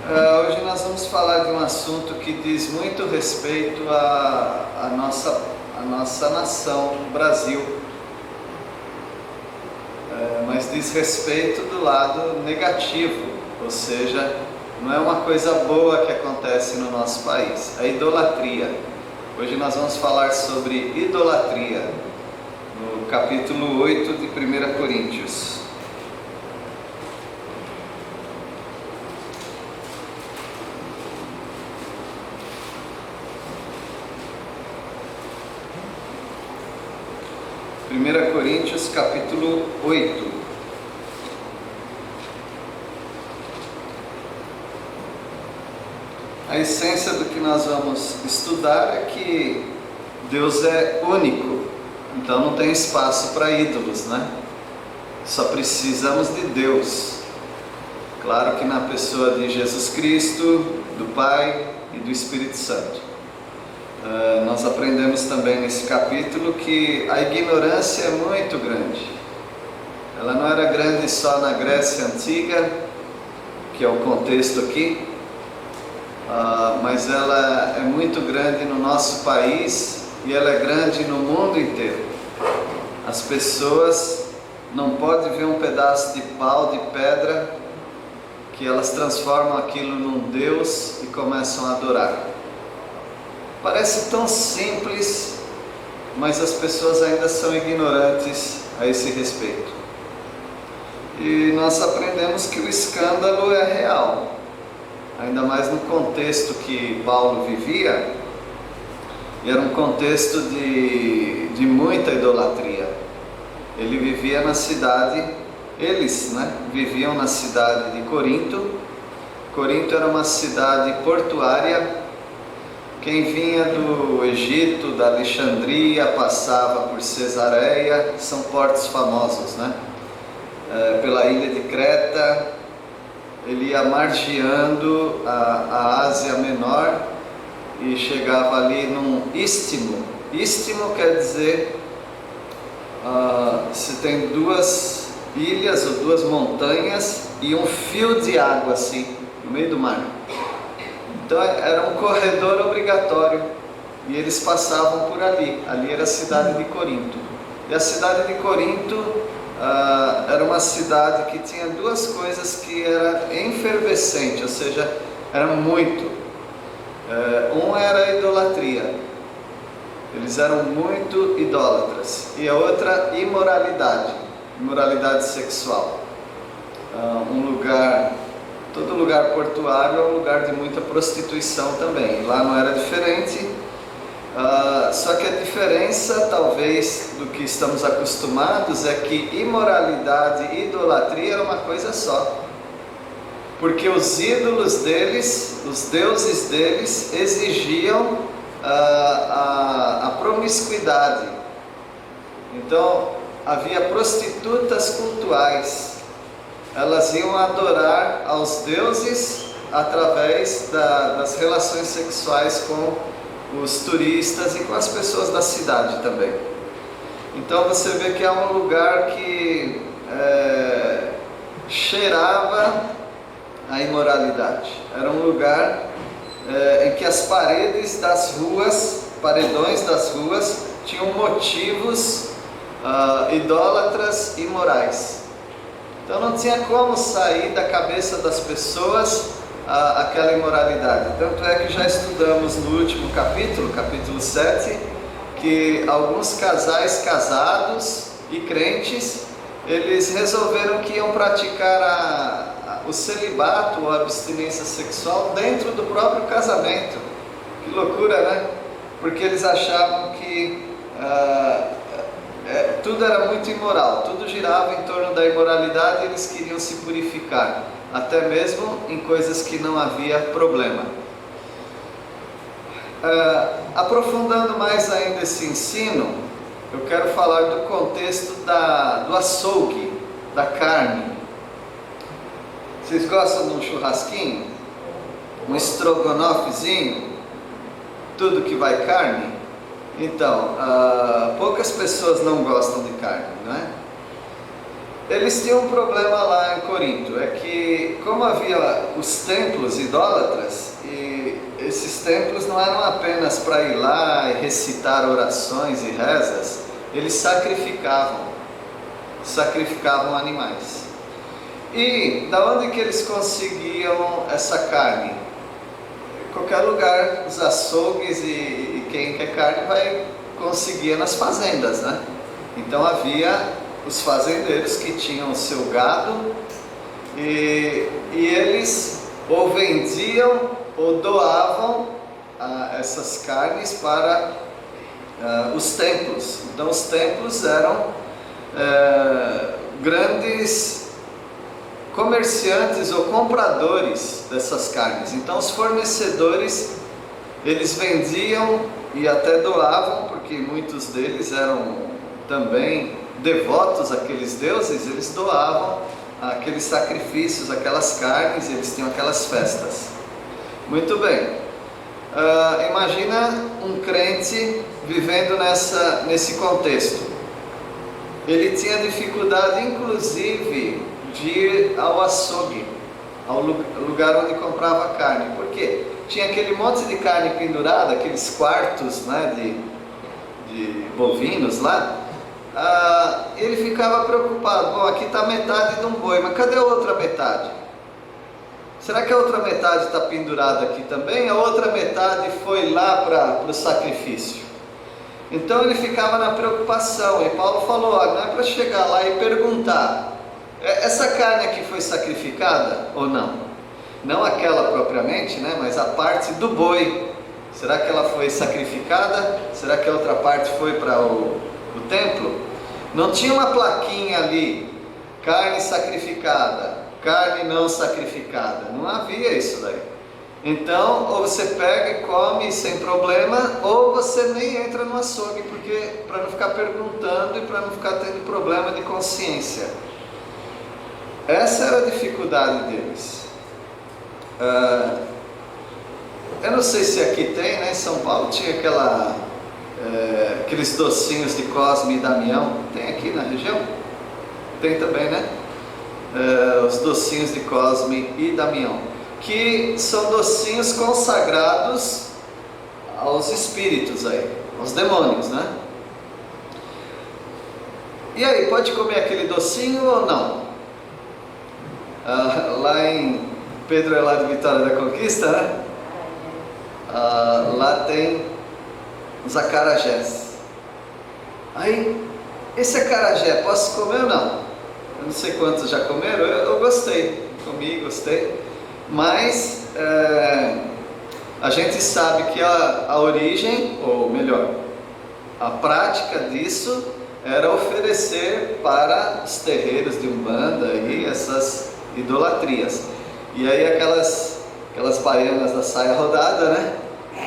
Hoje nós vamos falar de um assunto que diz muito respeito à nossa nação, o Brasil, mas diz respeito do lado negativo, ou seja, não é uma coisa boa que acontece no nosso país, a idolatria. Hoje nós vamos falar sobre idolatria, no capítulo 8 de 1 Coríntios. Primeira Coríntios, capítulo 8. A essência do que nós vamos estudar é que Deus é único, então não tem espaço para ídolos, né? Só precisamos de Deus. Claro que na pessoa de Jesus Cristo, do Pai e do Espírito Santo. Nós aprendemos também nesse capítulo que a ignorância é muito grande. Ela não era grande só na Grécia Antiga, que é o contexto aqui, mas ela é muito grande no nosso país e ela é grande no mundo inteiro. As pessoas não podem ver um pedaço de pau, de pedra, que elas transformam aquilo num Deus e começam a adorar. Parece tão simples, mas as pessoas ainda são ignorantes a esse respeito. E nós aprendemos que o escândalo é real, ainda mais no contexto que Paulo vivia, e era um contexto de muita idolatria. Ele vivia na cidade, viviam na cidade de Corinto. Corinto era uma cidade portuária. Quem vinha do Egito, da Alexandria, passava por Cesareia, são portos famosos, né? Pela ilha de Creta, ele ia margeando a Ásia Menor e chegava ali num istmo. Istmo quer dizer, se tem duas ilhas ou duas montanhas e um fio de água assim, no meio do mar. Então era um corredor obrigatório e eles passavam por ali. Ali era a cidade de Corinto. E a cidade de Corinto era uma cidade que tinha duas coisas que era efervescente, ou seja, era muito. Um era a idolatria. Eles eram muito idólatras. E a outra, imoralidade sexual. Todo lugar portuário é um lugar de muita prostituição também. Lá não era diferente, só que a diferença, talvez, do que estamos acostumados é que imoralidade e idolatria era uma coisa só. Porque os ídolos deles, os deuses deles, exigiam a promiscuidade. Então, havia prostitutas cultuais. Elas iam adorar aos deuses através das relações sexuais com os turistas e com as pessoas da cidade também. Então você vê que é um lugar que cheirava a imoralidade. Era um lugar em que as paredões das ruas tinham motivos idólatras e morais. Então não tinha como sair da cabeça das pessoas aquela imoralidade. Tanto é que já estudamos no último capítulo, capítulo 7, que alguns casais casados e crentes, eles resolveram que iam praticar o celibato ou a abstinência sexual dentro do próprio casamento. Que loucura, né? Porque eles achavam que tudo era muito imoral, tudo girava em torno da imoralidade e eles queriam se purificar, até mesmo em coisas que não havia problema. Aprofundando mais ainda esse ensino, eu quero falar do contexto do açougue, da carne. Vocês gostam de um churrasquinho? Um estrogonofezinho? Tudo que vai carne? Então, poucas pessoas não gostam de carne, não é? Eles tinham um problema lá em Corinto, é que como havia os templos idólatras, e esses templos não eram apenas para ir lá e recitar orações e rezas, eles sacrificavam animais. E da onde que eles conseguiam essa carne? Em qualquer lugar, os açougues e quem quer carne vai conseguir nas fazendas, né? Então havia os fazendeiros que tinham o seu gado e eles ou vendiam ou doavam essas carnes para os templos. Então os templos eram grandes comerciantes ou compradores dessas carnes. Então os fornecedores, eles vendiam e até doavam, porque muitos deles eram também devotos àqueles deuses, eles doavam aqueles sacrifícios, aquelas carnes, eles tinham aquelas festas. Muito bem. Imagina um crente vivendo nesse contexto. Ele tinha dificuldade, inclusive, de ir ao açougue, ao lugar onde comprava carne. Por quê? Tinha aquele monte de carne pendurada, aqueles quartos, né, de bovinos lá. Ele ficava preocupado. Bom, aqui está metade de um boi, mas cadê a outra metade? Será que a outra metade está pendurada aqui também? A outra metade foi lá para o sacrifício. Então ele ficava na preocupação, e Paulo falou, não é para chegar lá e perguntar, essa carne aqui foi sacrificada ou não? Não aquela propriamente, né, mas a parte do boi, será que ela foi sacrificada? Será que a outra parte foi para o templo? Não tinha uma plaquinha ali, carne sacrificada, carne não sacrificada, não havia isso daí. Então, ou você pega e come sem problema, ou você nem entra no açougue, porque para não ficar perguntando e para não ficar tendo problema de consciência. Essa era a dificuldade deles. Eu não sei se aqui tem, né? Em São Paulo tinha aqueles docinhos de Cosme e Damião. Tem aqui na região? Tem também, né? Os docinhos de Cosme e Damião, que são docinhos consagrados aos espíritos aí, aos demônios, né? E aí, pode comer aquele docinho ou não? Lá em Pedro é lá de Vitória da Conquista, né? Lá tem os acarajés. Aí, esse acarajé, posso comer ou não? Eu não sei quantos já comeram, eu gostei, comi, gostei. Mas a gente sabe que a origem, ou melhor, a prática disso era oferecer para os terreiros de Umbanda e essas idolatrias. E aí aquelas baianas da saia rodada, né?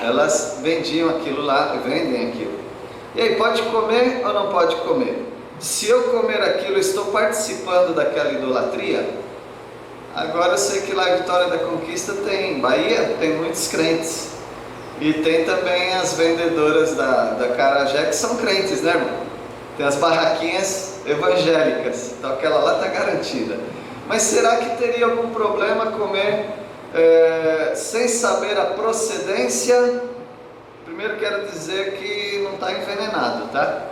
Elas vendiam aquilo lá, vendem aquilo. E aí, pode comer ou não pode comer? Se eu comer aquilo, eu estou participando daquela idolatria? Agora eu sei que lá em Vitória da Conquista tem, Bahia, tem muitos crentes. E tem também as vendedoras da acarajé que são crentes, né, irmão? Tem as barraquinhas evangélicas, então aquela lá está garantida. Mas será que teria algum problema comer sem saber a procedência? Primeiro quero dizer que não está envenenado, tá?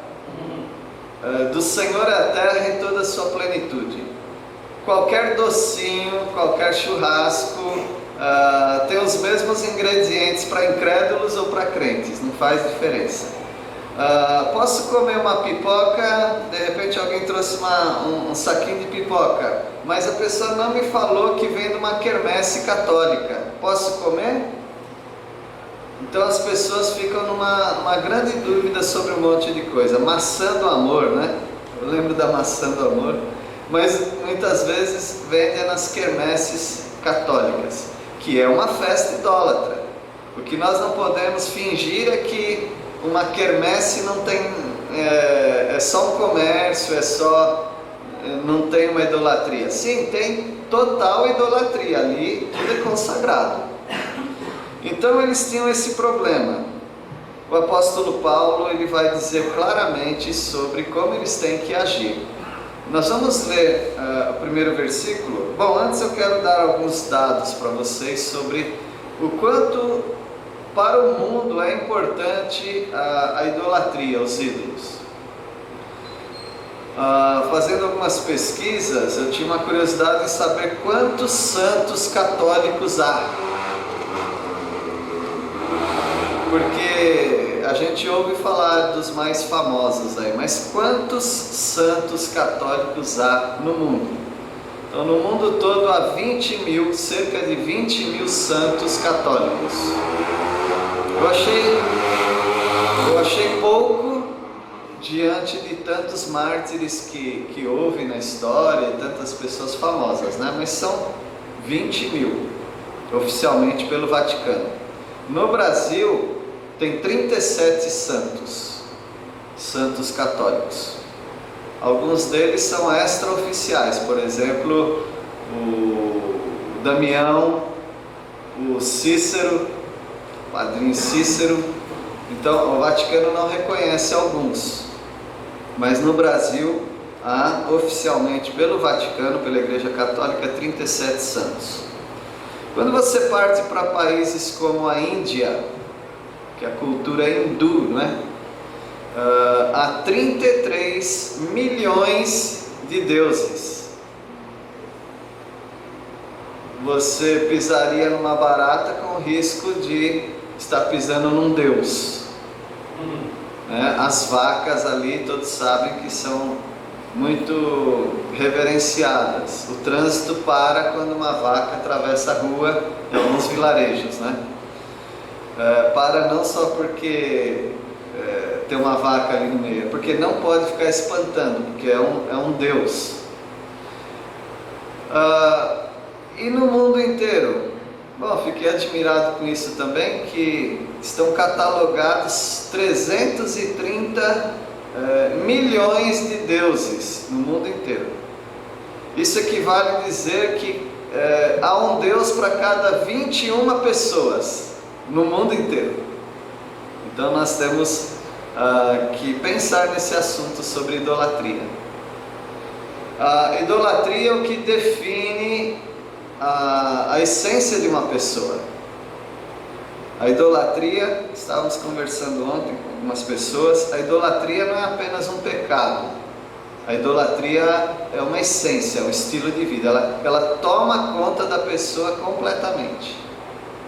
Do Senhor é a terra em toda a sua plenitude. Qualquer docinho, qualquer churrasco tem os mesmos ingredientes para incrédulos ou para crentes, não faz diferença. Posso comer uma pipoca, de repente alguém trouxe um saquinho de pipoca, mas a pessoa não me falou que vem de uma quermesse católica. Posso comer? Então as pessoas ficam numa grande dúvida sobre um monte de coisa. Maçã do amor, né? Eu lembro da maçã do amor, mas muitas vezes vendem nas quermesses católicas, que é uma festa idólatra. O que nós não podemos fingir é que uma quermesse não tem, é só um comércio, não tem uma idolatria. Sim, tem total idolatria, ali tudo é consagrado. Então eles tinham esse problema. O apóstolo Paulo, ele vai dizer claramente sobre como eles têm que agir. Nós vamos ler o primeiro versículo. Bom, antes eu quero dar alguns dados para vocês sobre o quanto para o mundo é importante a idolatria, os ídolos. Fazendo algumas pesquisas, eu tinha uma curiosidade em saber quantos santos católicos há. Porque a gente ouve falar dos mais famosos aí, mas quantos santos católicos há no mundo? Então, no mundo todo há 20 mil, cerca de 20 mil santos católicos. Eu achei pouco diante de tantos mártires que houve na história e tantas pessoas famosas, né? Mas são 20 mil, oficialmente pelo Vaticano. No Brasil, tem 37 santos católicos. Alguns deles são extraoficiais, por exemplo, o Damião, o Cícero, o padrinho Cícero. Então, o Vaticano não reconhece alguns, mas no Brasil há oficialmente pelo Vaticano, pela Igreja Católica, 37 santos. Quando você parte para países como a Índia, que a cultura é hindu, não é? Há 33 milhões de deuses. Você pisaria numa barata com o risco de estar pisando num deus. As vacas ali, todos sabem que são muito reverenciadas. O trânsito para quando uma vaca atravessa a rua em alguns vilarejos, né? Para não só porque tem uma vaca ali no meio, porque não pode ficar espantando, porque é um deus. E no mundo inteiro, bom, fiquei admirado com isso também, que estão catalogados 330 milhões de deuses no mundo inteiro. Isso equivale a dizer que há um Deus para cada 21 pessoas no mundo inteiro. Então nós temos que pensar nesse assunto sobre idolatria. A idolatria é o que define a essência de uma pessoa. A idolatria, estávamos conversando ontem com algumas pessoas, a idolatria não é apenas um pecado. A idolatria é uma essência, é um estilo de vida. Ela toma conta da pessoa completamente.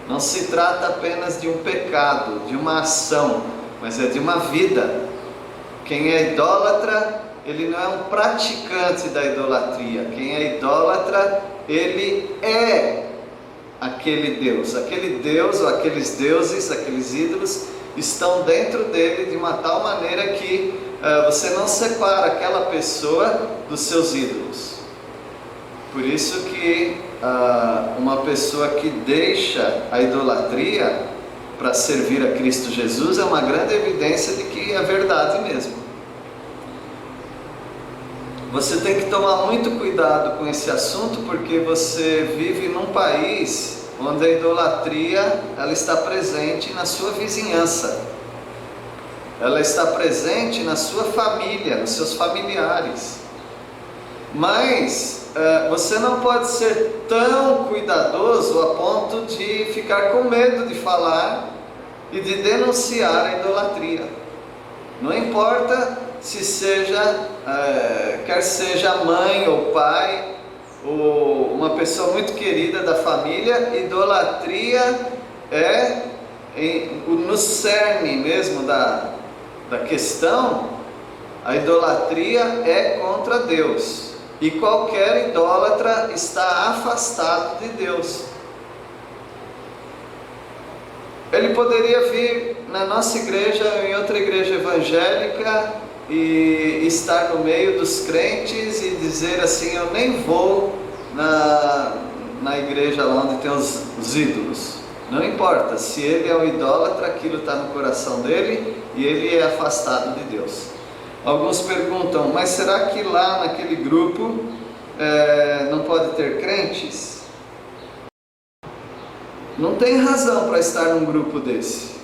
Não se trata apenas de um pecado, de uma ação, mas é de uma vida. Quem é idólatra, ele não é um praticante da idolatria. Quem é idólatra, ele é aquele Deus ou aqueles deuses, aqueles ídolos estão dentro dele de uma tal maneira que você não separa aquela pessoa dos seus ídolos. Por isso que uma pessoa que deixa a idolatria para servir a Cristo Jesus é uma grande evidência de que é verdade mesmo. Você tem que tomar muito cuidado com esse assunto, porque você vive num país onde a idolatria ela está presente na sua vizinhança, ela está presente na sua família, nos seus familiares. Mas você não pode ser tão cuidadoso a ponto de ficar com medo de falar e de denunciar a idolatria. Não importa se quer seja mãe ou pai, ou uma pessoa muito querida da família, idolatria é no cerne mesmo da questão. A idolatria é contra Deus, e qualquer idólatra está afastado de Deus. Ele poderia vir na nossa igreja ou em outra igreja evangélica e estar no meio dos crentes e dizer assim: eu nem vou na igreja lá onde tem os ídolos. Não importa, se ele é um idólatra, aquilo está no coração dele e ele é afastado de Deus. Alguns perguntam: mas será que lá naquele grupo não pode ter crentes? Não tem razão para estar num grupo desse.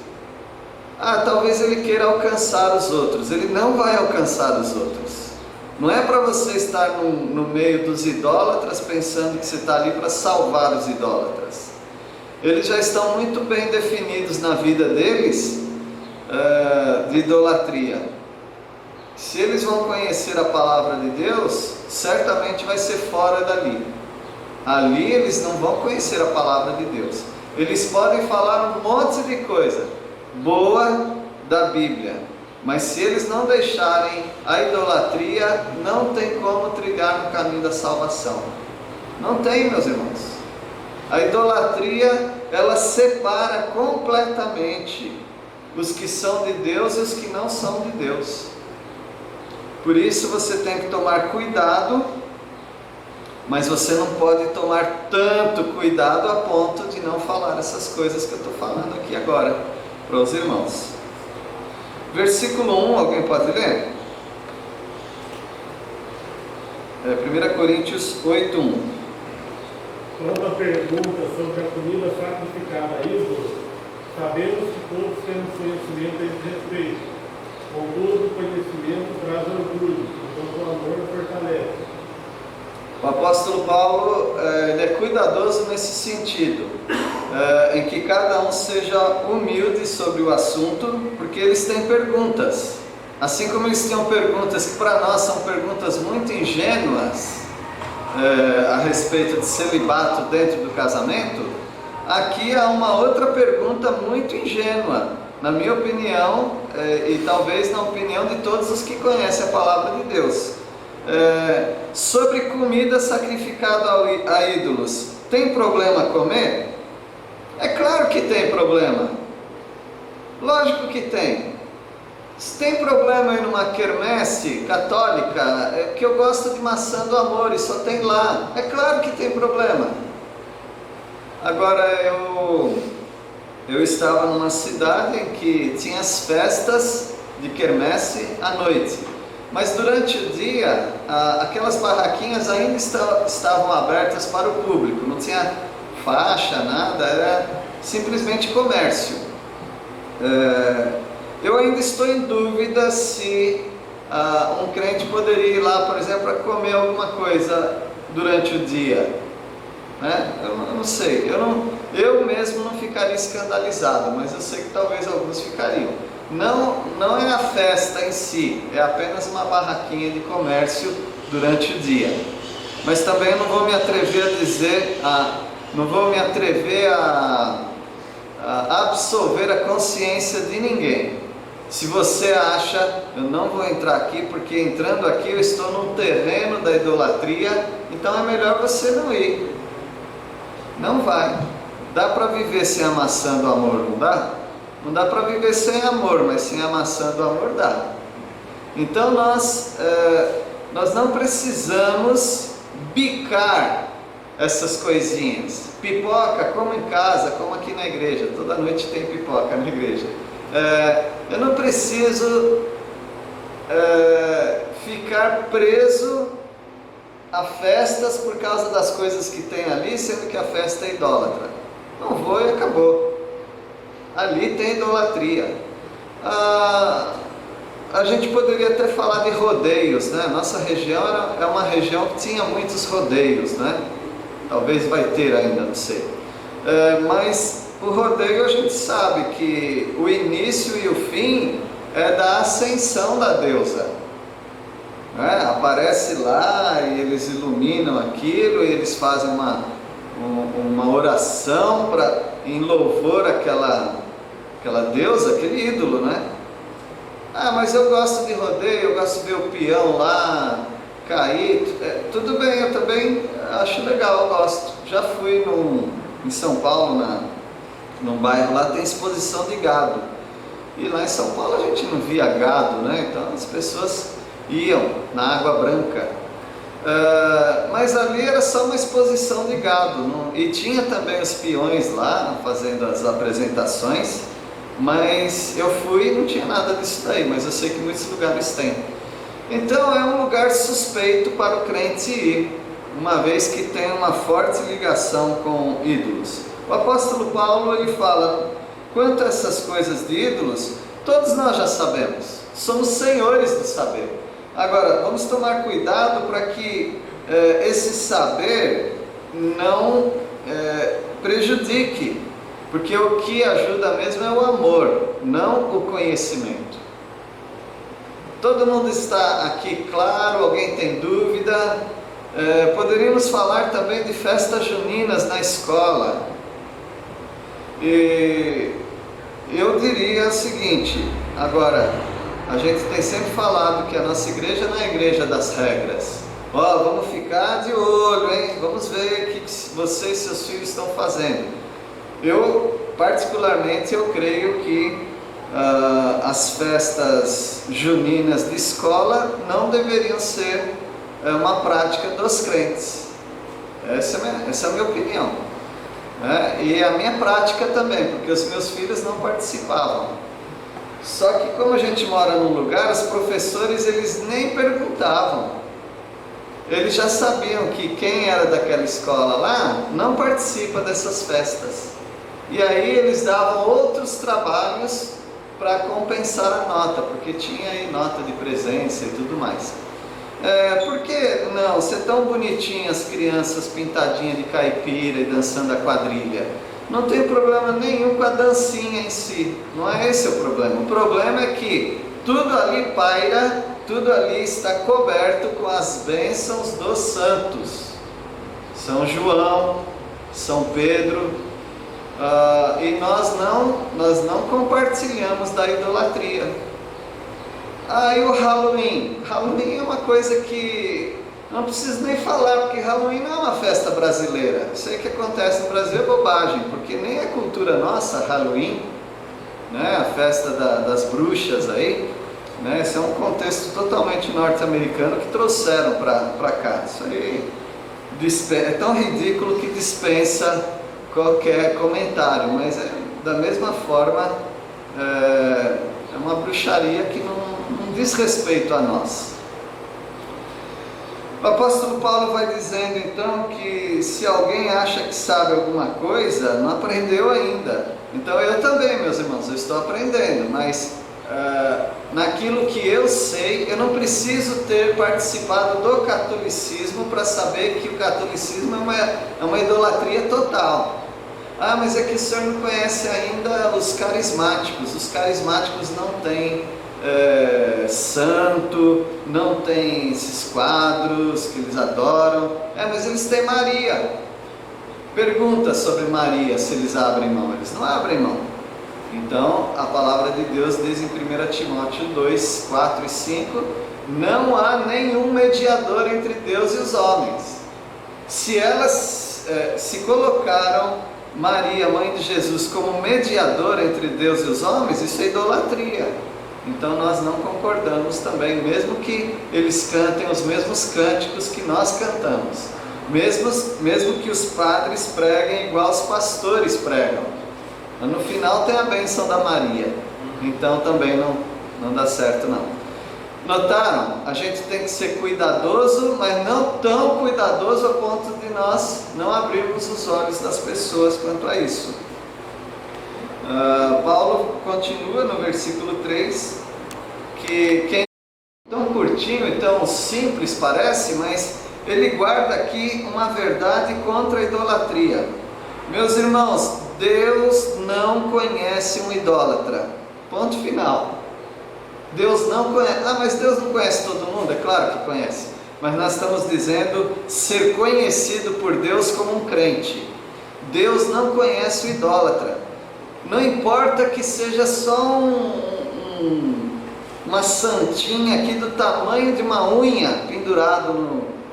Talvez ele queira alcançar os outros. Ele não vai alcançar os outros. Não é para você estar no meio dos idólatras pensando que você está ali para salvar os idólatras. Eles já estão muito bem definidos na vida deles de idolatria. Se eles vão conhecer a palavra de Deus, certamente vai ser fora dali. Ali eles não vão conhecer a palavra de Deus. Eles podem falar um monte de coisa boa da Bíblia, mas se eles não deixarem a idolatria, não tem como trilhar no caminho da salvação. Não tem, meus irmãos. A idolatria, ela separa completamente os que são de Deus e os que não são de Deus. Por isso você tem que tomar cuidado, mas você não pode tomar tanto cuidado a ponto de não falar essas coisas que eu estou falando aqui agora para os irmãos. Versículo 1, alguém pode ler? 1 Coríntios 8:1. Quanto à pergunta sobre a comida sacrificada a ídolos, sabemos que todos temos conhecimento a esse respeito. Contudo, o conhecimento traz orgulho, enquanto o amor fortalece. O apóstolo Paulo ele é cuidadoso nesse sentido, em que cada um seja humilde sobre o assunto, porque eles têm perguntas. Assim como eles tinham perguntas que para nós são perguntas muito ingênuas a respeito de celibato dentro do casamento, aqui há uma outra pergunta muito ingênua, na minha opinião, e talvez na opinião de todos os que conhecem a palavra de Deus. Sobre comida sacrificada a ídolos, tem problema comer? É claro que tem problema, lógico que tem. Se tem problema ir numa quermesse católica, que eu gosto de maçã do amor e só tem lá, é claro que tem problema. Agora eu estava numa cidade em que tinha as festas de quermesse à noite, mas durante o dia aquelas barraquinhas ainda estavam abertas para o público, não tinha faixa, nada, era simplesmente comércio. Eu ainda estou em dúvida se um crente poderia ir lá, por exemplo, para comer alguma coisa durante o dia, né? Eu não sei, eu mesmo não ficaria escandalizado, mas eu sei que talvez alguns ficariam. Não é a festa em si, é apenas uma barraquinha de comércio durante o dia. Mas também eu não vou me atrever a dizer, não vou me atrever a absolver a consciência de ninguém. Se você acha, eu não vou entrar aqui porque entrando aqui eu estou no terreno da idolatria, então é melhor você não ir. Não vai. Dá para viver sem a maçã do amor, não dá? Não dá para viver sem amor, mas sem a maçã do amor dá. Então nós não precisamos bicar essas coisinhas. Pipoca, como em casa, como aqui na igreja. Toda noite tem pipoca na igreja. Eu não preciso ficar preso a festas por causa das coisas que tem ali, sendo que a festa é idólatra. Não vou e acabou. Ali tem idolatria. A gente poderia até falar de rodeios, né? Nossa região é uma região que tinha muitos rodeios, né? Talvez vai ter ainda, não sei. Mas o rodeio a gente sabe que o início e o fim é da ascensão da deusa. Aparece lá e eles iluminam aquilo e eles fazem uma oração em louvor àquela deusa, aquele ídolo, né? Mas eu gosto de rodeio, eu gosto de ver o peão lá cair. Tudo bem, eu também acho legal, eu gosto. Já fui em São Paulo, num bairro lá, tem exposição de gado. E lá em São Paulo a gente não via gado, né? Então as pessoas iam na Água Branca. Mas ali era só uma exposição de gado. E tinha também os peões lá fazendo as apresentações. Mas eu fui e não tinha nada disso daí, mas eu sei que muitos lugares tem. Então é um lugar suspeito para o crente ir, uma vez que tem uma forte ligação com ídolos. O apóstolo Paulo ele fala, quanto a essas coisas de ídolos, todos nós já sabemos, somos senhores do saber. Agora, vamos tomar cuidado para que esse saber não prejudique, porque o que ajuda mesmo é o amor, não o conhecimento. Todo mundo está aqui claro? Alguém tem dúvida? Poderíamos falar também de festas juninas na escola. E eu diria o seguinte: agora, a gente tem sempre falado que a nossa igreja não é a igreja das regras. Vamos ficar de olho, hein? Vamos ver o que você e seus filhos estão fazendo. Particularmente, eu creio que as festas juninas de escola não deveriam ser uma prática dos crentes. Essa é a minha opinião. E a minha prática também, porque os meus filhos não participavam. Só que como a gente mora num lugar, os professores eles nem perguntavam. Eles já sabiam que quem era daquela escola lá não participa dessas festas. E aí eles davam outros trabalhos para compensar a nota, porque tinha aí nota de presença e tudo mais. Por que não ser tão bonitinho as crianças pintadinhas de caipira e dançando a quadrilha? Não tem problema nenhum com a dancinha em si, não é esse o problema. O problema é que tudo ali paira, tudo ali está coberto com as bênçãos dos santos. São João, São Pedro, e nós não compartilhamos da idolatria. E o Halloween? Halloween é uma coisa que não preciso nem falar, porque Halloween não é uma festa brasileira. Isso aí que acontece no Brasil é bobagem, porque nem é cultura nossa, Halloween, né? A festa das bruxas aí, né? Esse é um contexto totalmente norte-americano que trouxeram para cá. Isso aí é tão ridículo que dispensa qualquer comentário, mas da mesma forma é uma bruxaria que não diz respeito a nós. O apóstolo Paulo vai dizendo então que se alguém acha que sabe alguma coisa, não aprendeu ainda. Então eu também, meus irmãos, eu estou aprendendo, mas naquilo que eu sei, eu não preciso ter participado do catolicismo para saber que o catolicismo é uma idolatria total. Mas é que o senhor não conhece ainda os carismáticos. Os carismáticos não têm santo, não tem esses quadros que eles adoram. Mas eles têm Maria. Pergunta sobre Maria, se eles abrem mão. Eles não abrem mão. Então a palavra de Deus diz em 1 Timóteo 2, 4 e 5: não há nenhum mediador entre Deus e os homens. Se elas se colocaram Maria, mãe de Jesus, como mediadora entre Deus e os homens, isso é idolatria. Então nós não concordamos também, mesmo que eles cantem os mesmos cânticos que nós cantamos, mesmo que os padres preguem igual os pastores pregam. Mas no final tem a bênção da Maria, então também não dá certo não. Notaram? A gente tem que ser cuidadoso, mas não tão cuidadoso a ponto de nós não abrirmos os olhos das pessoas quanto a isso. Paulo continua no versículo 3, que quem tão curtinho e tão simples parece, mas ele guarda aqui uma verdade contra a idolatria. Meus irmãos, Deus não conhece um idólatra. Ponto final. Deus não conhece. Mas Deus não conhece todo mundo? É claro que conhece. Mas nós estamos dizendo ser conhecido por Deus como um crente. Deus não conhece o idólatra. Não importa que seja só uma santinha aqui do tamanho de uma unha pendurado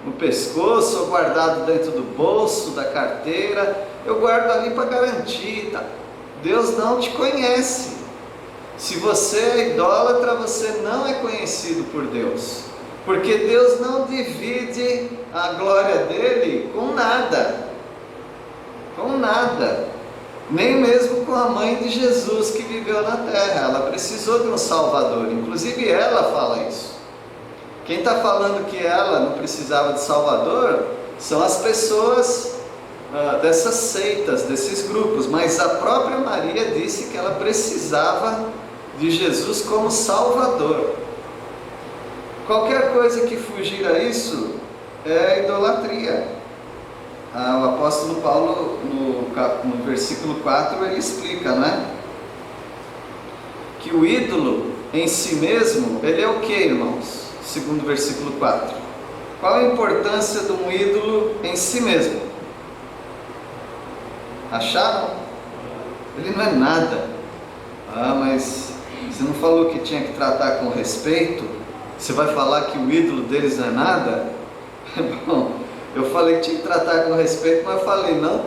no pescoço ou guardado dentro do bolso da carteira. Eu guardo ali para garantir, tá? Deus não te conhece. Se você é idólatra, você não é conhecido por Deus, porque Deus não divide a glória dele com nada, nem mesmo com a mãe de Jesus que viveu na terra. Ela precisou de um Salvador, inclusive ela fala isso. Quem está falando que ela não precisava de Salvador são as pessoas dessas seitas, desses grupos, mas a própria Maria disse que ela precisava de Jesus como Salvador. Qualquer coisa que fugir a isso é idolatria. O apóstolo Paulo, no versículo 4, ele explica, né? Que o ídolo em si mesmo, ele é o que, irmãos? Segundo o versículo 4. Qual a importância de um ídolo em si mesmo? Acharam? Ele não é nada. Mas você não falou que tinha que tratar com respeito? Você vai falar que o ídolo deles não é nada? Bom, eu falei que tinha que tratar com respeito, mas eu falei não,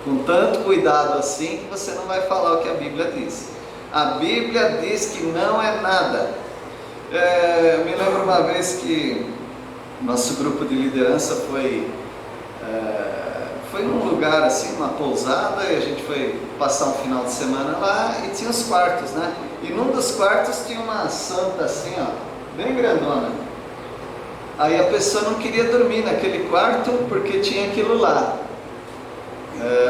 com tanto cuidado assim, que você não vai falar o que a Bíblia diz. A Bíblia diz que não é nada. Eu me lembro uma vez que nosso grupo de liderança foi num lugar assim, uma pousada, e a gente foi passar um final de semana lá, e tinha os quartos, né? E num dos quartos tinha uma santa assim, ó, bem grandona. Aí a pessoa não queria dormir naquele quarto porque tinha aquilo lá.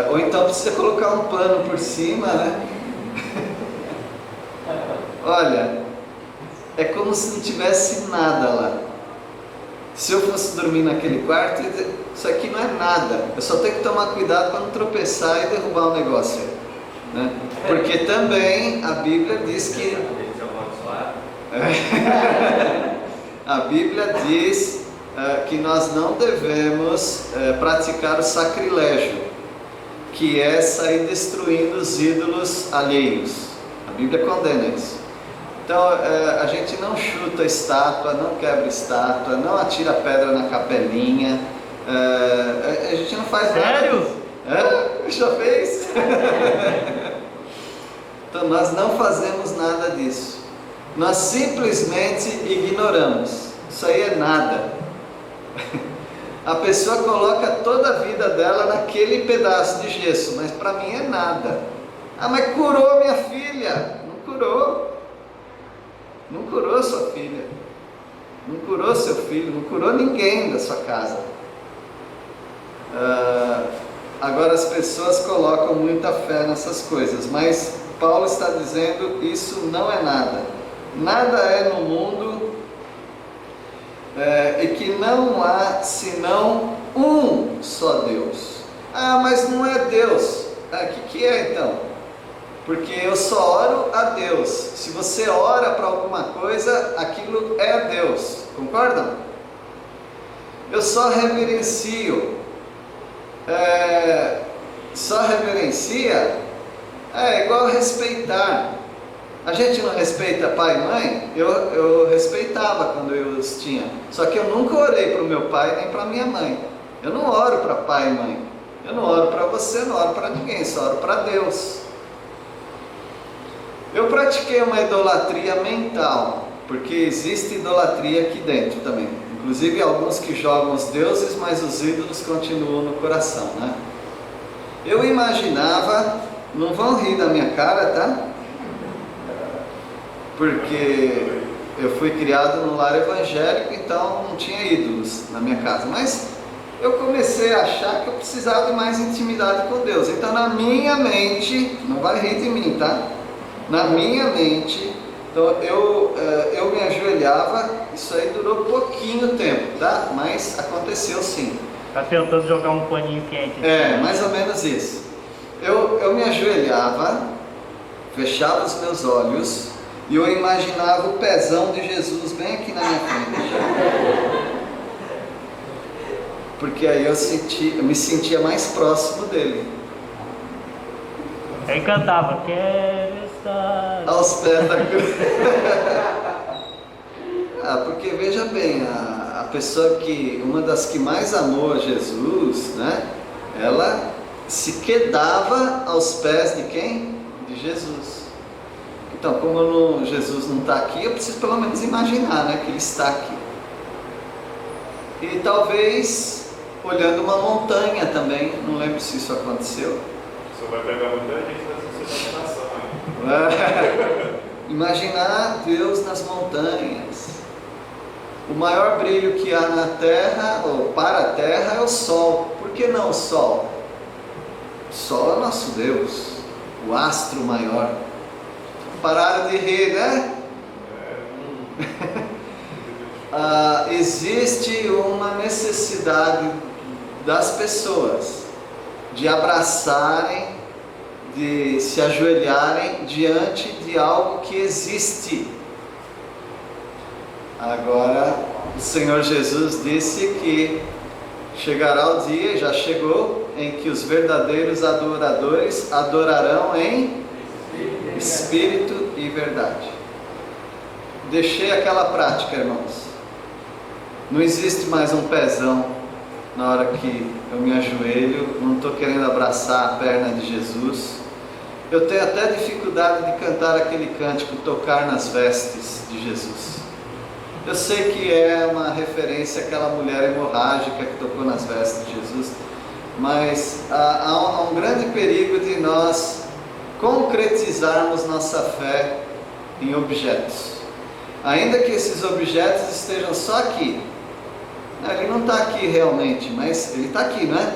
Ou então precisa colocar um pano por cima, né? Olha, é como se não tivesse nada lá. Se eu fosse dormir naquele quarto, eu ia dizer, isso aqui não é nada. Eu só tenho que tomar cuidado para não tropeçar e derrubar o negócio, né? Porque também a Bíblia diz que a Bíblia diz que nós não devemos praticar o sacrilégio, que é sair destruindo os ídolos alheios. A Bíblia condena isso. Então a gente não chuta estátua, não quebra estátua, não atira pedra na capelinha, a gente não faz nada. Sério? Já fez? Então nós não fazemos nada disso. Nós simplesmente ignoramos. Isso aí é nada. A pessoa coloca toda a vida dela naquele pedaço de gesso, mas para mim é nada. Mas curou minha filha? Não curou. Não curou sua filha. Não curou seu filho. Não curou ninguém da sua casa. Agora as pessoas colocam muita fé nessas coisas, mas Paulo está dizendo isso não é nada. Nada é no mundo e que não há senão um só Deus. Mas não é Deus. O que é então? Porque eu só oro a Deus. Se você ora para alguma coisa, aquilo é Deus. Concordam? Eu só reverencio. Só reverencia é igual respeitar. A gente não respeita pai e mãe? Eu respeitava quando eu os tinha. Só que eu nunca orei para o meu pai nem para minha mãe. Eu não oro para pai e mãe. Eu não oro para você, não oro para ninguém, só oro para Deus. Eu pratiquei uma idolatria mental, porque existe idolatria aqui dentro também. Inclusive alguns que jogam os deuses, mas os ídolos continuam no coração, né? Eu imaginava, não vão rir da minha cara, tá? Porque eu fui criado num lar evangélico, então não tinha ídolos na minha casa. Mas eu comecei a achar que eu precisava de mais intimidade com Deus. Então na minha mente, não vai rir de mim, tá? Na minha mente, então eu me ajoelhava, isso aí durou pouquinho tempo, tá? Mas aconteceu sim. Tá tentando jogar um paninho quente. Mais ou menos isso. Eu me ajoelhava, fechava os meus olhos e eu imaginava o pezão de Jesus bem aqui na minha frente. Porque aí eu me sentia mais próximo dele. Aí cantava, quero estar aos pés da cruz. Porque veja bem, a pessoa que, uma das que mais amou a Jesus, né? Ela se quedava aos pés de quem? De Jesus. Então, como Jesus não está aqui, eu preciso pelo menos imaginar, né, que ele está aqui. E talvez olhando uma montanha também, não lembro se isso aconteceu. Você vai pegar muita gente nessa imaginação aí. Imaginar Deus nas montanhas. O maior brilho que há na terra, ou para a terra, é o sol. Por que não o sol? O sol é nosso Deus, o astro maior. Pararam de rir, né? existe uma necessidade das pessoas de abraçarem, de se ajoelharem diante de algo que existe. Agora, o Senhor Jesus disse que chegará o dia, e já chegou, em que os verdadeiros adoradores adorarão em espírito e verdade. Deixei aquela prática, irmãos. Não existe mais um pezão na hora que eu me ajoelho, não estou querendo abraçar a perna de Jesus. Eu tenho até dificuldade de cantar aquele cântico, tocar nas vestes de Jesus. Eu sei que é uma referência àquela mulher hemorrágica que tocou nas vestes de Jesus, mas há um grande perigo de nós concretizarmos nossa fé em objetos. Ainda que esses objetos estejam só aqui. Ele não está aqui realmente, mas ele está aqui, não é?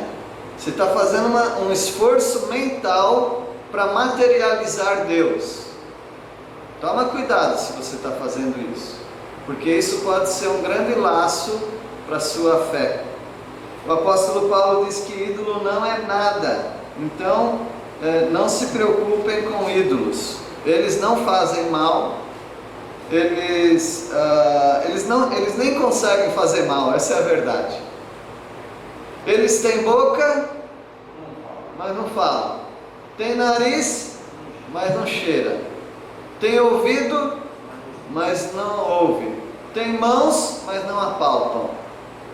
Você está fazendo um esforço mental para materializar Deus. Toma cuidado se você está fazendo isso, porque isso pode ser um grande laço para a sua fé. O apóstolo Paulo diz que ídolo não é nada. Então, não se preocupem com ídolos. Eles não fazem mal. Eles nem conseguem fazer mal, essa é a verdade. Eles têm boca, mas não falam. Tem nariz, mas não cheira. Tem ouvido, mas não ouve. Tem mãos, mas não apalpam.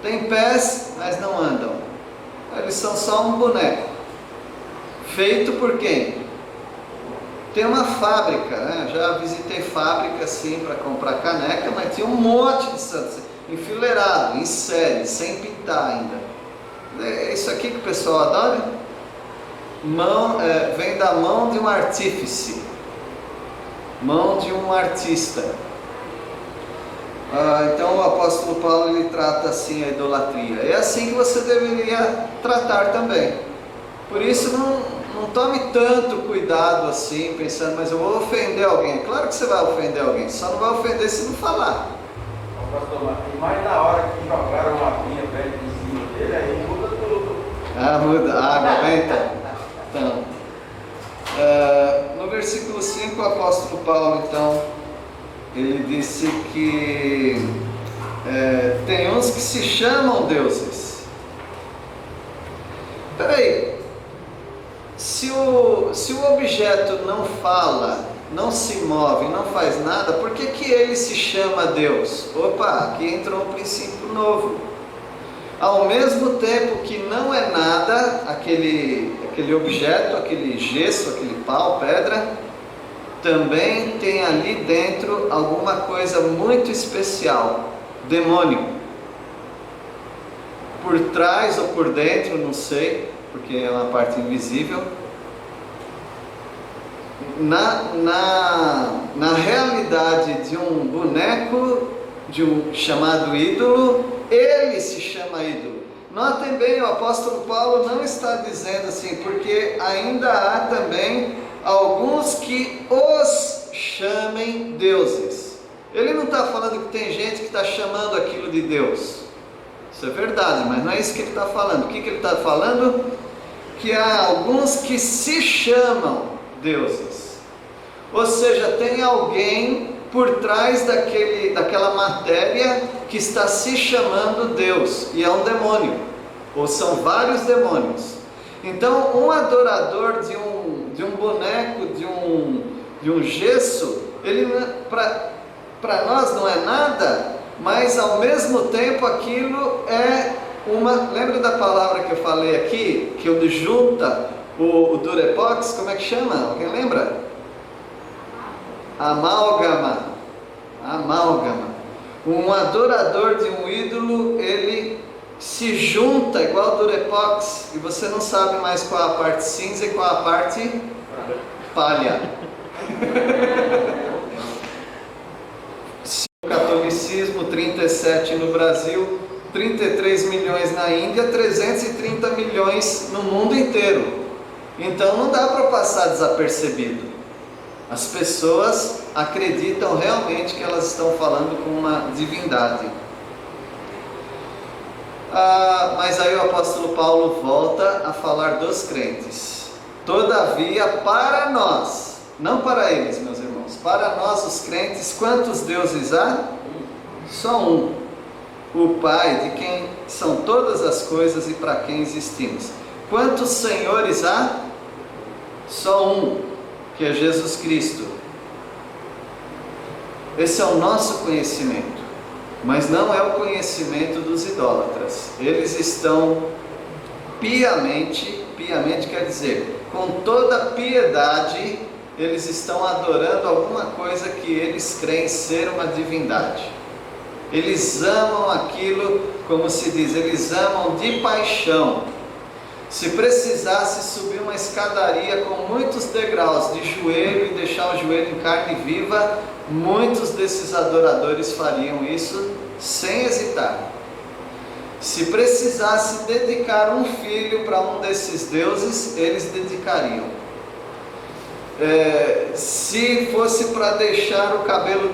Tem pés, mas não andam. Eles são só um boneco. Feito por quem? Tem uma fábrica, né? Já visitei fábrica assim para comprar caneca, mas tinha um monte de santos enfileirado, em série, sem pintar ainda. É isso aqui que o pessoal adora? Vem da mão de um artífice, mão de um artista. Então o apóstolo Paulo ele trata assim a idolatria. É assim que você deveria tratar também. Por isso não tome tanto cuidado assim, pensando, mas eu vou ofender alguém. Claro que você vai ofender alguém, só não vai ofender se não falar. E mais na hora que jogaram uma pinha perto de cima dele, aí muda tudo. Muda, a água aumenta. Então, no versículo 5 o apóstolo Paulo então, ele disse que tem uns que se chamam deuses. Peraí. Se o objeto não fala, não se move, não faz nada, por que ele se chama Deus? Opa, aqui entrou um princípio novo. Ao mesmo tempo que não é nada, aquele objeto, aquele gesso, aquele pau, pedra, também tem ali dentro alguma coisa muito especial, demônio. Por trás ou por dentro, não sei, porque é uma parte invisível. Na realidade de um boneco, de um chamado ídolo, ele se chama ídolo. Notem bem, o apóstolo Paulo não está dizendo assim, porque ainda há também alguns que os chamem deuses. Ele não está falando que tem gente que está chamando aquilo de Deus. Isso é verdade, mas não é isso que ele está falando. O que ele está falando? Que há alguns que se chamam deuses. Ou seja, tem alguém por trás daquela matéria que está se chamando Deus, e é um demônio, ou são vários demônios. Então, um adorador de um boneco, de um gesso, ele para nós não é nada, mas ao mesmo tempo aquilo é uma... Lembra da palavra que eu falei aqui, que ele junta o durepox, como é que chama? Alguém lembra? Amálgama. Um adorador de um ídolo, ele se junta igual o durepox, e você não sabe mais qual a parte cinza e qual a parte palha. O catolicismo, 37 no Brasil, 33 milhões na Índia, 330 milhões no mundo inteiro. Então não dá para passar desapercebido. As pessoas acreditam realmente que elas estão falando com uma divindade. Mas aí o apóstolo Paulo volta a falar dos crentes. Todavia, para nós, não para eles, meus irmãos, para nós os crentes, quantos deuses há? Só um, o Pai, de quem são todas as coisas e para quem existimos. Quantos senhores há? Só um, que é Jesus Cristo. Esse é o nosso conhecimento, mas não é o conhecimento dos idólatras. Eles estão piamente quer dizer, com toda piedade, eles estão adorando alguma coisa que eles creem ser uma divindade. Eles amam aquilo, como se diz, eles amam de paixão. Se precisasse subir uma escadaria com muitos degraus de joelho e deixar o joelho em carne viva, muitos desses adoradores fariam isso sem hesitar. Se precisasse dedicar um filho para um desses deuses, eles dedicariam. Se fosse para deixar o cabelo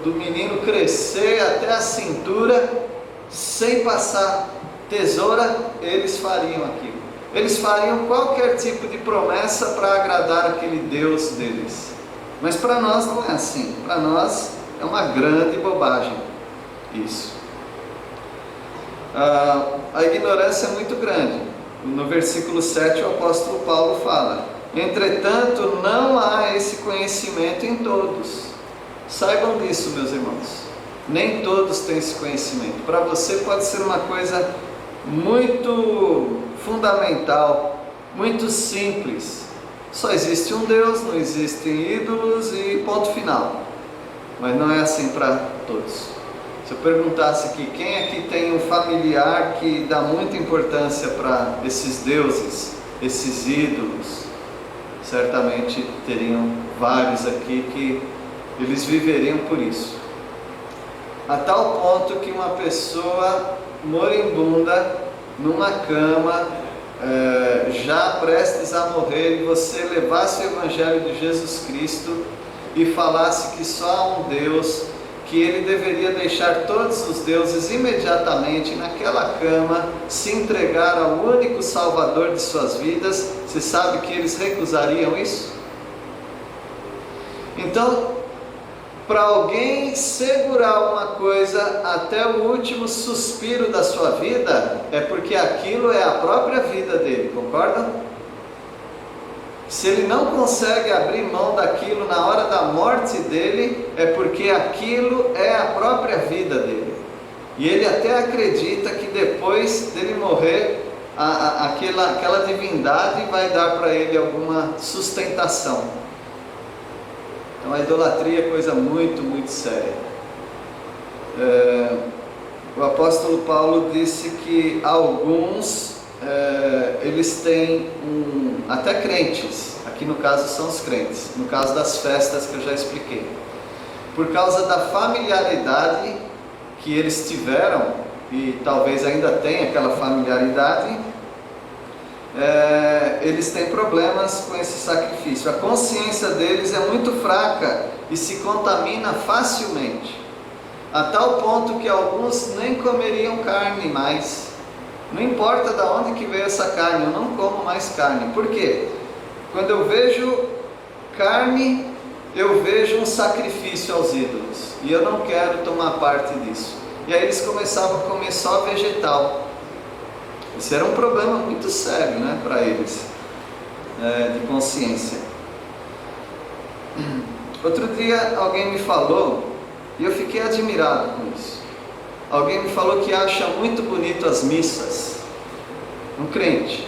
do menino crescer até a cintura, sem passar tesoura, eles fariam aquilo. Eles fariam qualquer tipo de promessa para agradar aquele Deus deles. Mas para nós não é assim. Para nós é uma grande bobagem isso. A ignorância é muito grande. No versículo 7 o apóstolo Paulo fala: entretanto não há esse conhecimento em todos. Saibam disso, meus irmãos. Nem todos têm esse conhecimento. Para você pode ser uma coisa muito fundamental, muito simples. Só existe um Deus, não existem ídolos e ponto final. Mas não é assim para todos. Se eu perguntasse aqui, quem aqui tem um familiar que dá muita importância para esses deuses, esses ídolos, certamente teriam vários aqui que eles viveriam por isso. A tal ponto que uma pessoa moribunda, numa cama, já prestes a morrer, e você levasse o Evangelho de Jesus Cristo e falasse que só há um Deus, que ele deveria deixar todos os deuses imediatamente naquela cama, se entregar ao único Salvador de suas vidas, você sabe que eles recusariam isso? Então, para alguém segurar uma coisa até o último suspiro da sua vida, é porque aquilo é a própria vida dele, concordam? Se ele não consegue abrir mão daquilo na hora da morte dele, é porque aquilo é a própria vida dele. E ele até acredita que depois dele morrer, aquela divindade vai dar para ele alguma sustentação. Então a idolatria é coisa muito, muito séria. O apóstolo Paulo disse que alguns, eles têm até crentes, aqui no caso são os crentes, no caso das festas que eu já expliquei, por causa da familiaridade que eles tiveram, e talvez ainda tenha aquela familiaridade, eles têm problemas com esse sacrifício. A consciência deles é muito fraca e se contamina facilmente, a tal ponto que alguns nem comeriam carne mais. Não importa de onde que veio essa carne, eu não como mais carne. Por quê? Quando eu vejo carne, eu vejo um sacrifício aos ídolos, e eu não quero tomar parte disso. E aí eles começavam a comer só vegetal. Isso era um problema muito sério, né, para eles, de consciência. Outro dia alguém me falou, e eu fiquei admirado com isso. Alguém me falou que acha muito bonito as missas, um crente,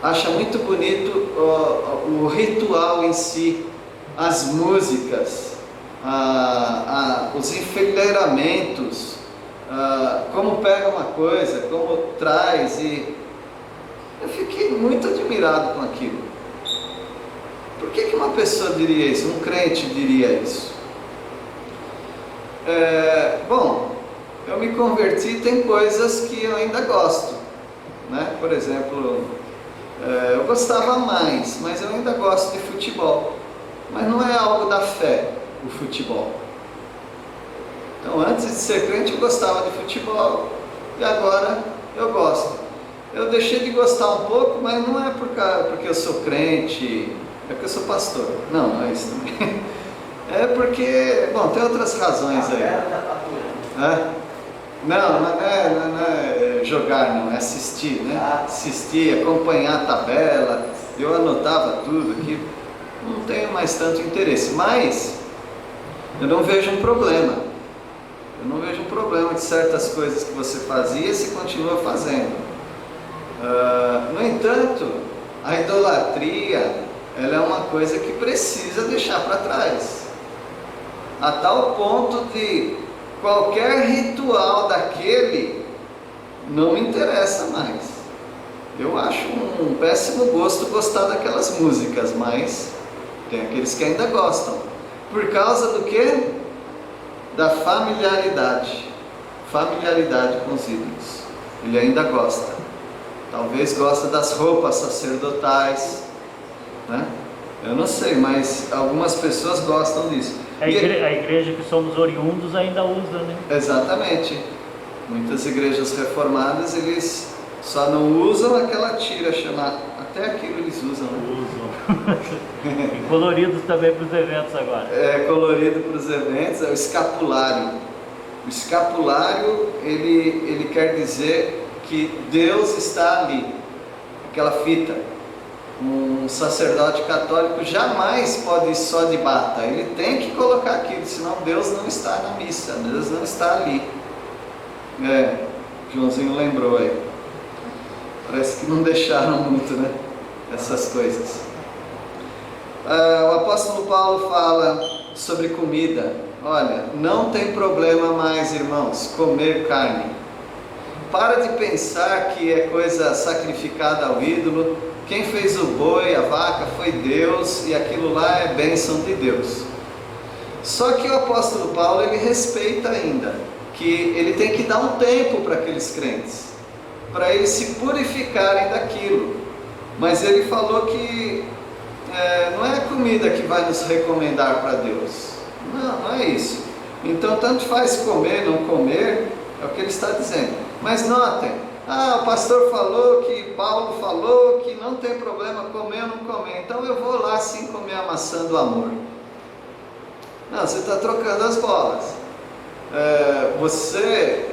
acha muito bonito o ritual em si, as músicas, os enfileiramentos, como pega uma coisa, como traz, e eu fiquei muito admirado com aquilo. Por que uma pessoa diria isso? Um crente diria isso? Bom, eu me converti, tem coisas que eu ainda gosto, né? Por exemplo, eu gostava mais, mas eu ainda gosto de futebol, mas não é algo da fé, o futebol. Então, antes de ser crente eu gostava de futebol, e agora eu gosto. Eu deixei de gostar um pouco, mas não é porque eu sou crente, é porque eu sou pastor. Não, não é isso também. É porque, bom, tem outras razões aí. É? Não é jogar, não, é assistir, né? Assistir, acompanhar a tabela, eu anotava tudo aqui. Não tenho mais tanto interesse, mas eu não vejo um problema. Eu não vejo um problema de certas coisas que você fazia e se continua fazendo. No entanto, a idolatria, ela é uma coisa que precisa deixar para trás. A tal ponto de qualquer ritual daquele não me interessa mais. Eu acho um péssimo gosto gostar daquelas músicas, mas tem aqueles que ainda gostam. Por causa do quê? Da familiaridade. Familiaridade com os ídolos. Ele ainda gosta. Talvez gosta das roupas sacerdotais, né? Eu não sei, mas algumas pessoas gostam disso. A igreja que somos oriundos ainda usa, né? Exatamente. Muitas igrejas reformadas, eles só não usam aquela tira chamada... Até aquilo eles usam, né? Usam. E coloridos também para os eventos agora. É, colorido para os eventos, é o escapulário. O escapulário, ele quer dizer que Deus está ali. Aquela fita. Um sacerdote católico jamais pode ir só de bata. Ele tem que colocar aquilo, senão Deus não está na missa. Deus não está ali. Joãozinho lembrou aí. Parece que não deixaram muito, né? Essas coisas. O apóstolo Paulo fala sobre comida. Olha, não tem problema mais, irmãos, comer carne. Para de pensar que é coisa sacrificada ao ídolo. Quem fez o boi, a vaca, foi Deus, e aquilo lá é bênção de Deus. Só que o apóstolo Paulo, ele respeita ainda, que ele tem que dar um tempo para aqueles crentes, para eles se purificarem daquilo. Mas ele falou que não é a comida que vai nos recomendar para Deus. Não é isso. Então, tanto faz comer, não comer, é o que ele está dizendo. Mas notem, o pastor falou que Paulo falou que não tem problema comer ou não comer, então eu vou lá sim comer a maçã do amor. Não, você está trocando as bolas. Você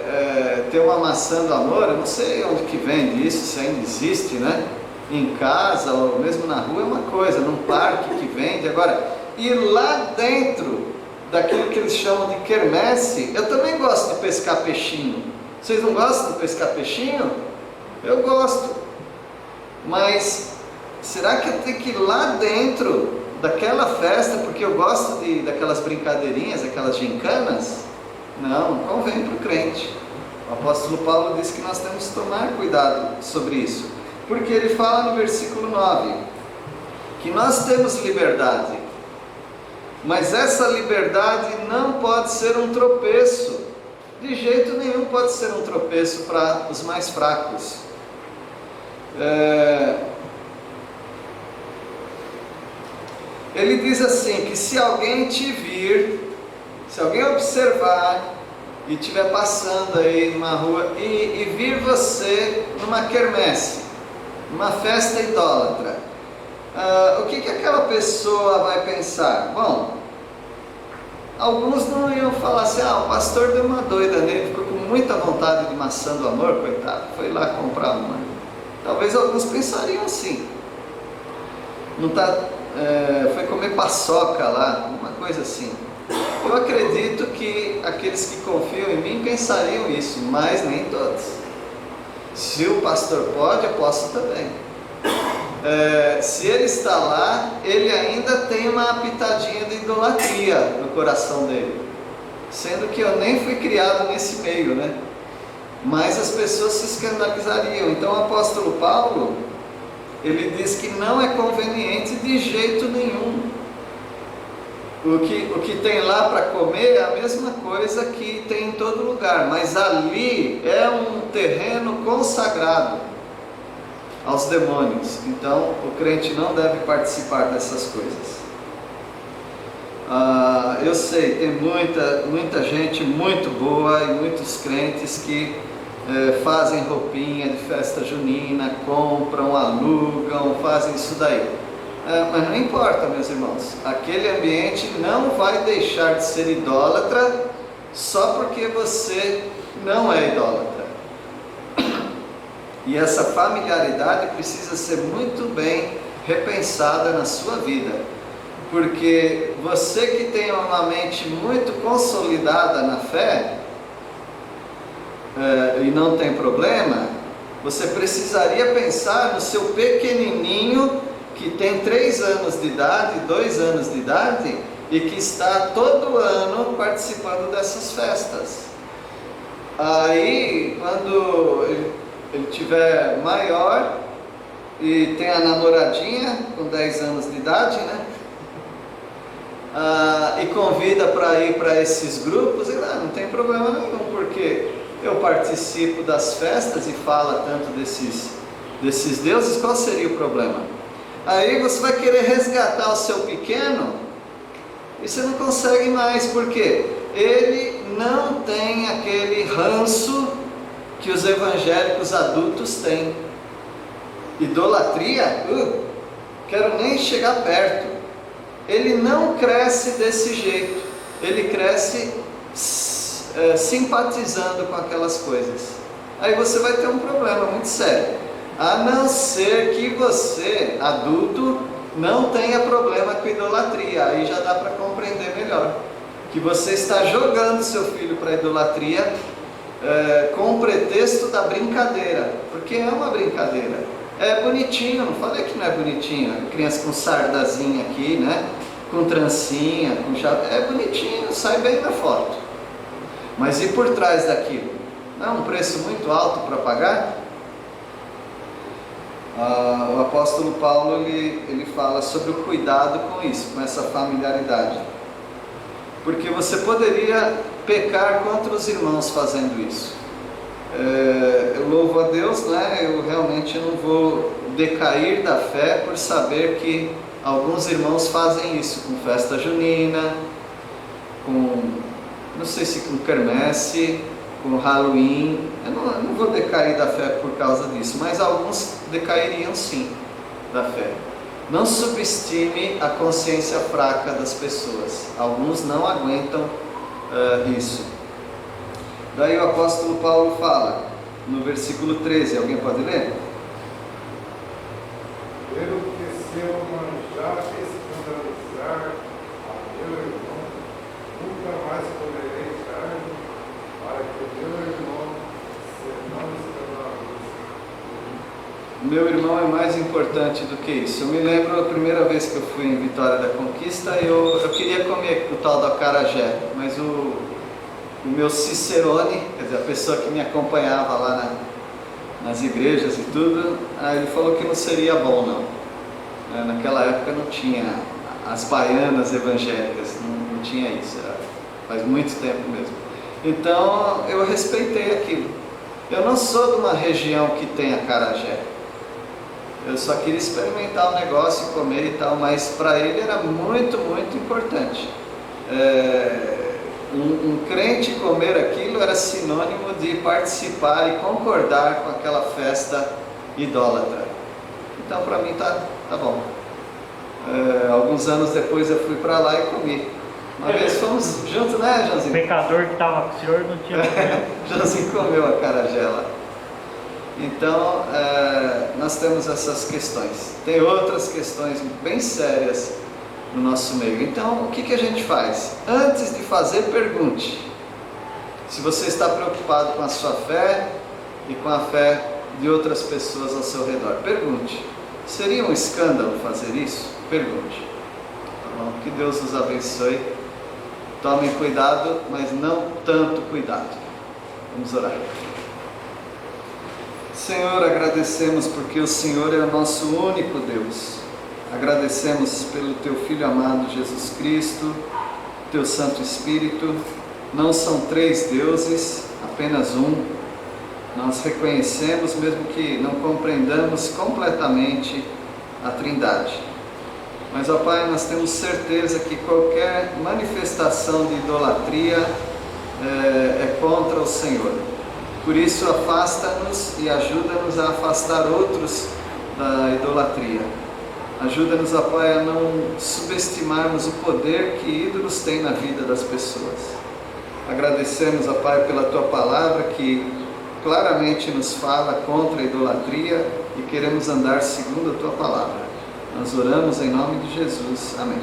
tem uma maçã do amor, eu não sei onde que vende isso, se ainda existe, né? Em casa ou mesmo na rua é uma coisa, num parque que vende. Agora, ir lá dentro daquilo que eles chamam de quermesse, eu também gosto de pescar peixinho. Vocês não gostam de pescar peixinho? Eu gosto. Mas será que eu tenho que ir lá dentro daquela festa porque eu gosto daquelas brincadeirinhas, aquelas gincanas? Não convém para o crente. O apóstolo Paulo diz que nós temos que tomar cuidado sobre isso. Porque ele fala no versículo 9 que nós temos liberdade. Mas essa liberdade não pode ser um tropeço. De jeito nenhum pode ser um tropeço para os mais fracos. Ele diz assim, que se alguém te vir, se alguém observar e estiver passando aí numa rua e vir você numa quermesse, numa festa idólatra, o que aquela pessoa vai pensar? Bom, alguns não iam falar assim, o pastor deu uma doida nele, ficou com muita vontade de maçã do amor, coitado, foi lá comprar uma. Talvez alguns pensariam assim. Foi comer paçoca lá, uma coisa assim. Eu acredito que aqueles que confiam em mim pensariam isso, mas nem todos. Se o pastor pode, eu posso também. Se ele está lá, ele ainda tem uma pitadinha de idolatria no coração dele, sendo que eu nem fui criado nesse meio, né? Mas as pessoas se escandalizariam. Então o apóstolo Paulo, ele diz que não é conveniente de jeito nenhum. O que tem lá para comer é a mesma coisa que tem em todo lugar, mas ali é um terreno consagrado aos demônios. Então o crente não deve participar dessas coisas. Eu sei, tem muita gente muito boa e muitos crentes que fazem roupinha de festa junina, compram, alugam, fazem isso daí. Mas não importa, meus irmãos, aquele ambiente não vai deixar de ser idólatra só porque você não é idólatra. E essa familiaridade precisa ser muito bem repensada na sua vida, porque você que tem uma mente muito consolidada na fé, e não tem problema, você precisaria pensar no seu pequenininho que tem 3 anos de idade, 2 anos de idade, e que está todo ano participando dessas festas. Aí, quando ele tiver maior e tem a namoradinha com 10 anos de idade, né? E convida para ir para esses grupos, e não tem problema nenhum, porque eu participo das festas e fala tanto desses deuses, qual seria o problema? Aí você vai querer resgatar o seu pequeno e você não consegue mais, porque ele não tem aquele ranço que os evangélicos adultos têm. Idolatria, quero nem chegar perto. Ele não cresce desse jeito, ele cresce simpatizando com aquelas coisas. Aí você vai ter um problema muito sério, a não ser que você, adulto, não tenha problema com idolatria. Aí já dá para compreender melhor que você está jogando seu filho para a idolatria com o pretexto da brincadeira, porque é uma brincadeira. É bonitinho, não falei que não é bonitinho, criança com sardazinha aqui, né? Com trancinha, com chave, é bonitinho, sai bem na foto. Mas e por trás daquilo? Não é um preço muito alto para pagar? O apóstolo Paulo ele fala sobre o cuidado com isso, com essa familiaridade. Porque você poderia pecar contra os irmãos fazendo isso. Eu louvo a Deus, né? Eu realmente não vou decair da fé por saber que alguns irmãos fazem isso com festa junina, não sei se com quermesse, com Halloween. Eu não vou decair da fé por causa disso, mas alguns decairiam sim da fé. Não subestime a consciência fraca das pessoas, alguns não aguentam isso. Daí o apóstolo Paulo fala no versículo 13, alguém pode ler? Pelo que se eu manjar escandalizar a meu irmão, nunca mais poderei estar-me, para que meu irmão se não escandalize. Meu irmão é mais importante do que isso. Eu me lembro a primeira vez que eu fui em Vitória da Conquista, eu queria comer o tal do acarajé, mas o meu cicerone, quer dizer, a pessoa que me acompanhava lá nas igrejas e tudo, ele falou que não seria bom não. Naquela época não tinha as baianas evangélicas, não tinha isso, faz muito tempo mesmo. Então eu respeitei aquilo. Eu não sou de uma região que tem acarajé, eu só queria experimentar o negócio, comer e tal, mas para ele era muito, muito importante. Um crente comer aquilo era sinônimo de participar e concordar com aquela festa idólatra. Então para mim tá bom. Alguns anos depois eu fui para lá e comi. Uma vez fomos juntos, né, Joãozinho? O pecador que estava com o senhor não tinha problema. Joãozinho comeu a acarajé lá. Então nós temos essas questões. Tem outras questões bem sérias no nosso meio. Então, o que a gente faz? Antes de fazer, pergunte. Se você está preocupado com a sua fé e com a fé de outras pessoas ao seu redor, pergunte. Seria um escândalo fazer isso? Pergunte. Tá bom? Que Deus nos abençoe. Tomem cuidado, mas não tanto cuidado. Vamos orar. Senhor, agradecemos porque o Senhor é o nosso único Deus. Agradecemos pelo Teu Filho amado Jesus Cristo, Teu Santo Espírito. Não são 3 deuses, apenas um. Nós reconhecemos, mesmo que não compreendamos completamente a Trindade. Mas, ó Pai, nós temos certeza que qualquer manifestação de idolatria é contra o Senhor. Por isso, afasta-nos e ajuda-nos a afastar outros da idolatria. Ajuda-nos, ó Pai, a não subestimarmos o poder que ídolos têm na vida das pessoas. Agradecemos, ó Pai, pela Tua palavra que claramente nos fala contra a idolatria e queremos andar segundo a Tua palavra. Nós oramos em nome de Jesus. Amém.